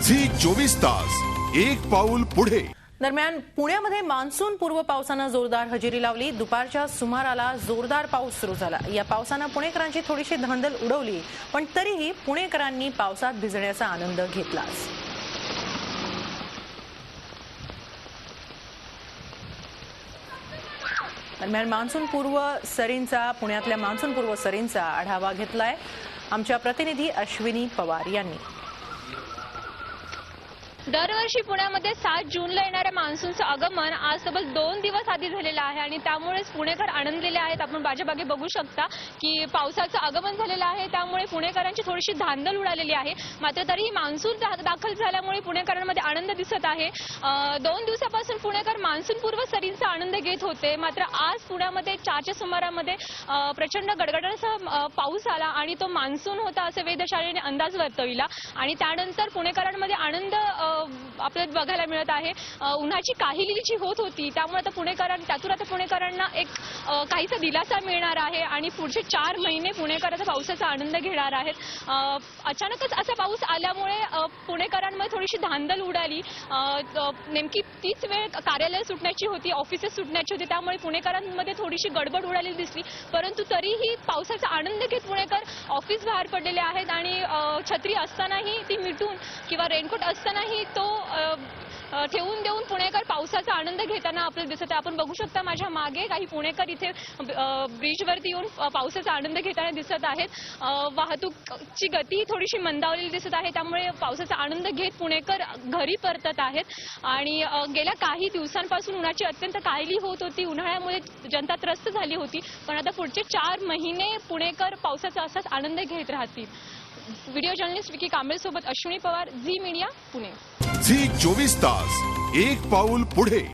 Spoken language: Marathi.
झी 24 तास एक पाऊल पुढे। दरम्यान पुण्यामध्ये मान्सून पूर्व पावसानं जोरदार हजेरी लावली। दुपारच्या सुमाराला जोरदार पाऊस सुरू झाला। या पावसानं पुणेकरांची थोडीशी धांदल उडवली, पण तरीही पुणेकरांनी पावसात भिजण्याचा आनंद घेतला। दरम्यान पुण्यातल्या मान्सून पूर्व सरींचा आढावा घेतलाय आमच्या प्रतिनिधी अश्विनी पवार यांनी। दरवर्षी पुण्यामध्ये 7 जूनला येणाऱ्या मान्सूनचं आगमन आज तब्बल 2 दिवस आधी झालेलं आहे आणि त्यामुळेच पुणेकर आनंदलेले आहेत। आपण बाजूबागे बघू शकता की पावसाचं आगमन झालेलं आहे, त्यामुळे पुणेकरांची थोडीशी धांदल उडालेली आहे। मात्र तरीही मान्सून दाखल झाल्यामुळे पुणेकरांमध्ये आनंद दिसत आहे। 2 दिवसापासून पुणेकर मान्सून पूर्व सरींचा आनंद घेत होते, मात्र आज पुण्यामध्ये 4च्या सुमारामध्ये प्रचंड गडगडाटासह पाऊस आला आणि तो मान्सून होता असे वेधशाळेने अंदाज वर्तविला आणि त्यानंतर पुणेकरांमध्ये आनंद आपल्याला बघायला मिळत आहे। उन्हाची काहिली जी होत होती त्यामुळे त्यातून आता पुणेकरांना एक काहीसा दिलासा मिळणार आहे आणि पुढचे 4 महिने पुणेकर आता पावसाचा आनंद घेणार आहेत। अचानकच असा पाऊस आल्यामुळे पुणेकरांमध्ये थोडीशी धांदल उडाली। नेमकी तीच वेळ कार्यालय सुटण्याची होती, ऑफिसेस सुटण्याची होती, त्यामुळे पुणेकरांमध्ये थोडीशी गडबड उडालेली दिसली। परंतु तरीही पावसाचा आनंद घेत पुणेकर ऑफिस बाहेर पडलेले आहेत आणि छत्री असतानाही ती मिटून किंवा रेनकोट असतानाही तो ठेवून देऊन पुणेकर पावसाचा आनंद घेताना आपल्याला दिसत आहे। आपण बघू शकता माझ्या मागे काही पुणेकर इथे ब्रिजवरती येऊन पावसाचा आनंद घेताना दिसत आहेत। वाहतूकची गती थोडीशी मंदावलेली दिसत आहे, त्यामुळे पावसाचा आनंद घेत पुणेकर घरी परतत आहेत आणि गेल्या काही दिवसांपासून उन्हाची अत्यंत काहिली होत होती। उन्हाळ्यामुळे जनता त्रस्त झाली होती, पण आता पुढचे 4 महिने पुणेकर पावसाचा असाच आनंद घेत राहतील। व्हिडिओ जर्नलिस्ट विकी कांबळे सोबत अश्विनी पवार, झी मीडिया, पुणे। झी 24 तास एक पाऊल पुढे।